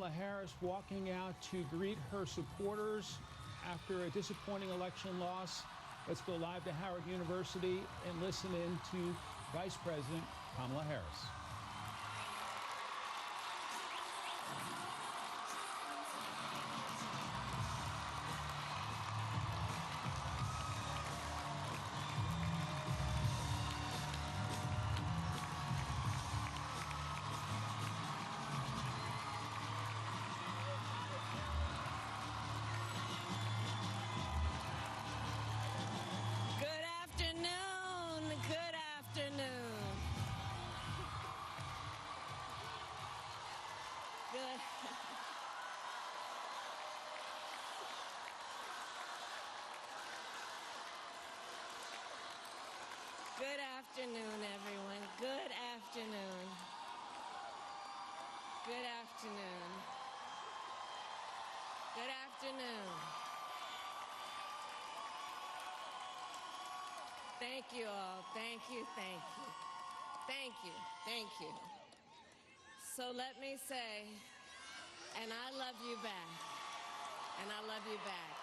Kamala Harris walking out to greet her supporters after a disappointing election loss. Let's go live to Howard University and listen in to Vice President Kamala Harris. Good afternoon, everyone. Good afternoon. Good afternoon. Good afternoon. Thank you all. Thank you, thank you. Thank you, thank you. So let me say, and I love you back. And I love you back.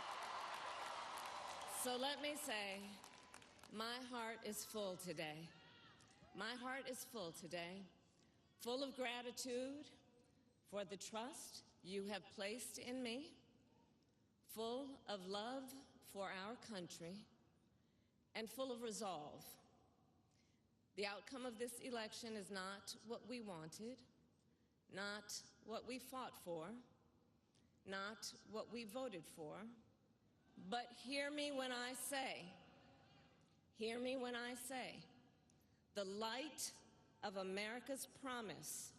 So let me say, my heart is full today. My heart is full today, full of gratitude for the trust you have placed in me, full of love for our country, and full of resolve. The outcome of this election is not what we wanted, not what we fought for, not what we voted for, but hear me when I say, the light of America's promise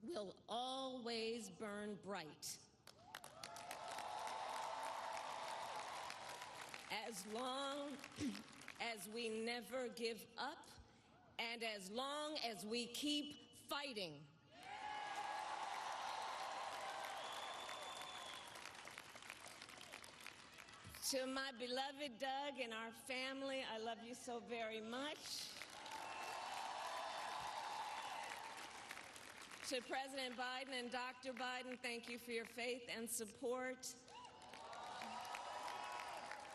will always burn bright. As long as we never give up, and as long as we keep fighting. To my beloved Doug and our family, I love you so very much. To President Biden and Dr. Biden, thank you for your faith and support.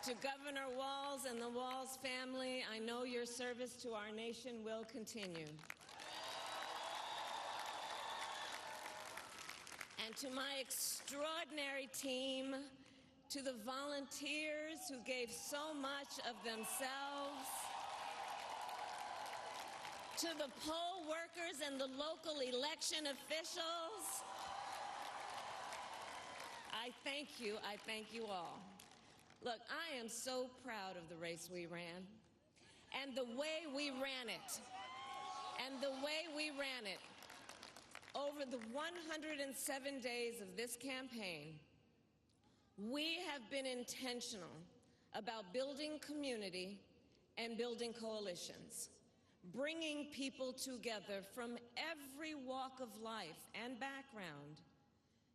To Governor Walz and the Walz family, I know your service to our nation will continue. And to my extraordinary team, to the volunteers who gave so much of themselves, to the poll workers and the local election officials, I thank you all. Look, I am so proud of the race we ran, and the way we ran it, over the 107 days of this campaign. We have been intentional about building community and building coalitions, bringing people together from every walk of life and background,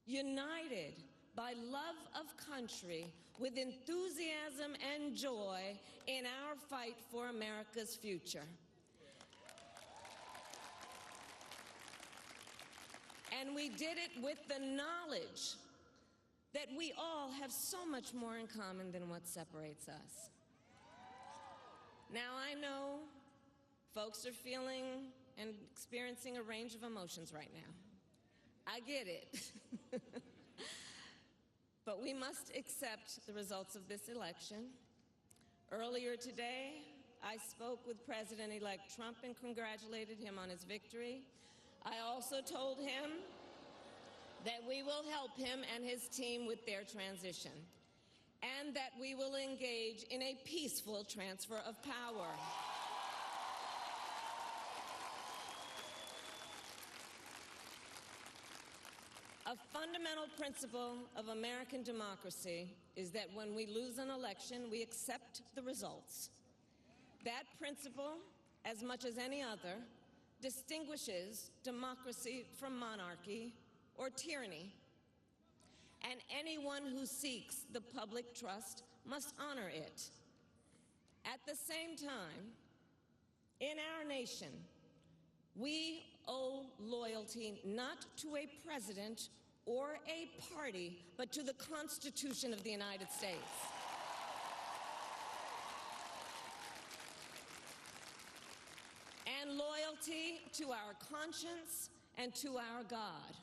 united by love of country with enthusiasm and joy in our fight for America's future. And we did it with the knowledge that we all have so much more in common than what separates us. Now, I know folks are feeling and experiencing a range of emotions right now. I get it. But we must accept the results of this election. Earlier today, I spoke with President-elect Trump and congratulated him on his victory. I also told him that we will help him and his team with their transition, and that we will engage in a peaceful transfer of power. A fundamental principle of American democracy is that when we lose an election, we accept the results. That principle, as much as any other, distinguishes democracy from monarchy or tyranny, and anyone who seeks the public trust must honor it. At the same time, in our nation, we owe loyalty not to a president or a party, but to the Constitution of the United States. And loyalty to our conscience and to our God.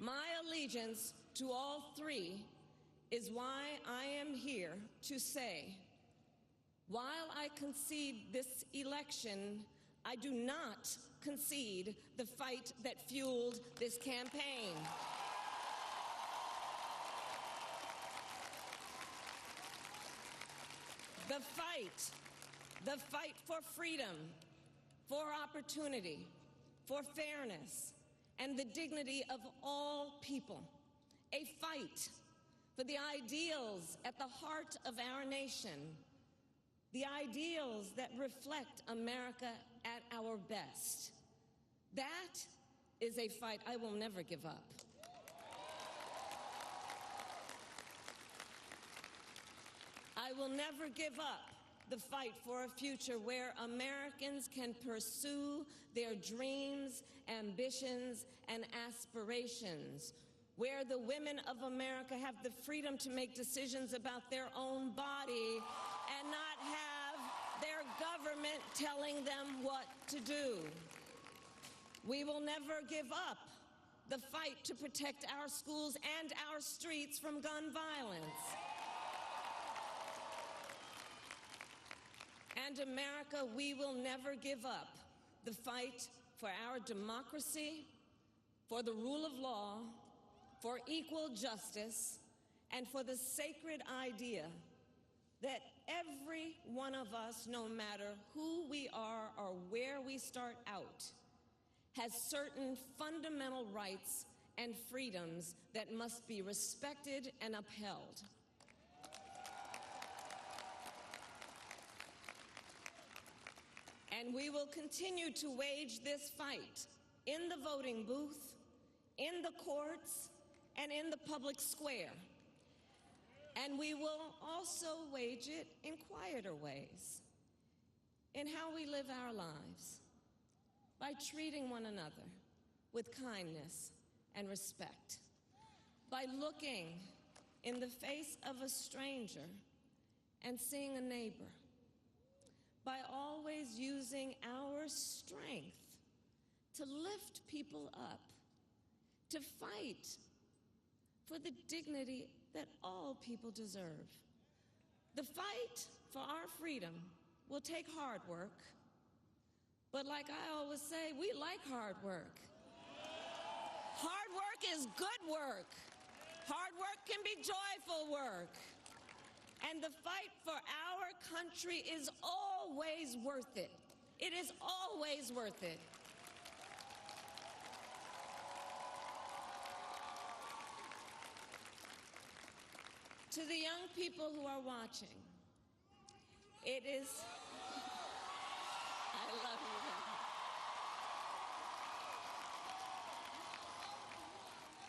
My allegiance to all three is why I am here to say, while I concede this election, I do not concede the fight that fueled this campaign. The fight for freedom, for opportunity, for fairness, and the dignity of all people. A fight for the ideals at the heart of our nation, the ideals that reflect America at our best. That is a fight I will never give up. I will never give up the fight for a future where Americans can pursue their dreams, ambitions, and aspirations, where the women of America have the freedom to make decisions about their own body and not have their government telling them what to do. We will never give up the fight to protect our schools and our streets from gun violence. And America, we will never give up the fight for our democracy, for the rule of law, for equal justice, and for the sacred idea that every one of us, no matter who we are or where we start out, has certain fundamental rights and freedoms that must be respected and upheld. And we will continue to wage this fight in the voting booth, in the courts, and in the public square. And we will also wage it in quieter ways, in how we live our lives, by treating one another with kindness and respect, by looking in the face of a stranger and seeing a neighbor, by always using our strength to lift people up, to fight for the dignity that all people deserve. The fight for our freedom will take hard work, but like I always say, we like hard work. Hard work is good work. Hard work can be joyful work. And the fight for our country is always worth it. It is always worth it. To the young people who are watching, it is, I love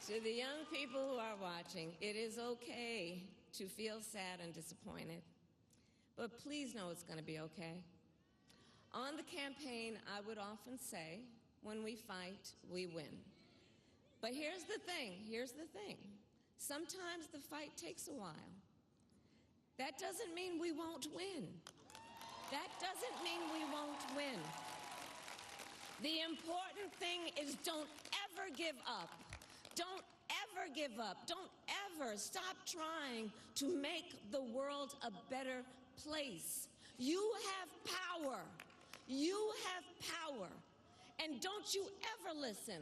you. To the young people who are watching, it is okay to feel sad and disappointed, but please know it's going to be okay. On the campaign, I would often say, when we fight, we win. But here's the thing. Sometimes the fight takes a while. That doesn't mean we won't win. That doesn't mean we won't win. The important thing is don't ever give up. Don't ever give up. Don't ever stop trying to make the world a better place. You have power. You have power. And don't you ever listen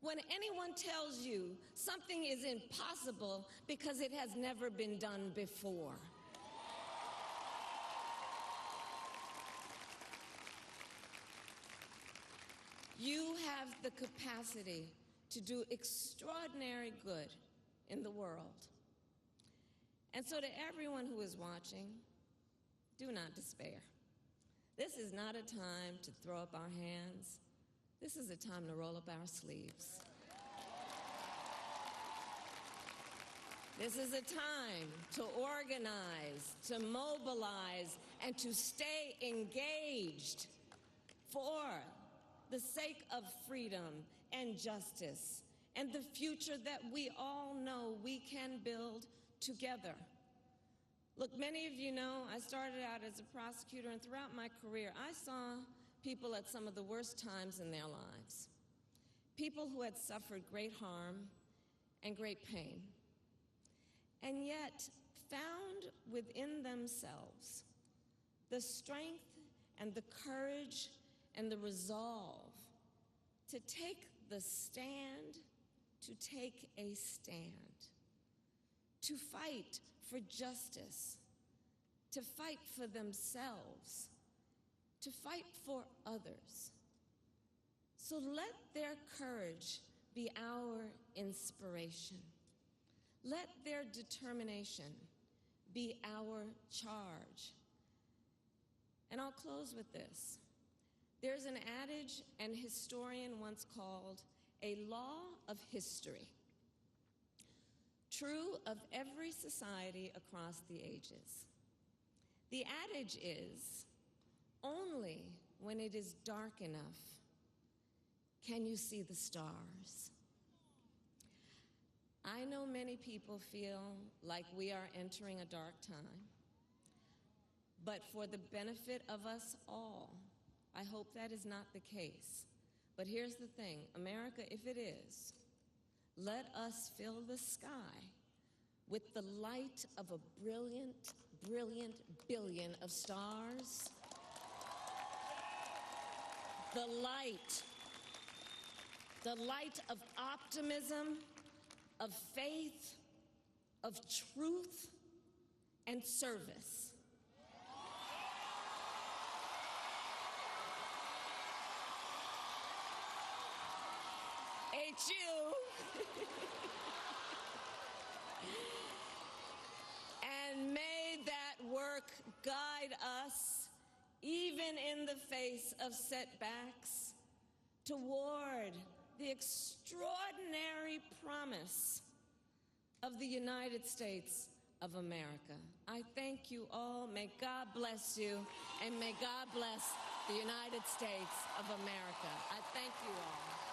when anyone tells you something is impossible because it has never been done before. You have the capacity to do extraordinary good in the world. And so to everyone who is watching, do not despair. This is not a time to throw up our hands. This is a time to roll up our sleeves. This is a time to organize, to mobilize, and to stay engaged for the sake of freedom and justice and the future that we all know we can build together. Look, many of you know I started out as a prosecutor, and throughout my career, I saw people at some of the worst times in their lives. People who had suffered great harm and great pain, and yet found within themselves the strength and the courage and the resolve to take the stand, to take a stand, to fight for justice, to fight for themselves, to fight for others. So let their courage be our inspiration. Let their determination be our charge. And I'll close with this. There's an adage an historian once called a law of history, true of every society across the ages. The adage is, only when it is dark enough can you see the stars. I know many people feel like we are entering a dark time, but for the benefit of us all, I hope that is not the case. But here's the thing, America, if it is, let us fill the sky with the light of a brilliant, brilliant billion of stars. The light of optimism, of faith, of truth, and service. HU. And may that work guide us, even in the face of setbacks, toward the extraordinary promise of the United States of America. I thank you all. May God bless you, and may God bless the United States of America. I thank you all.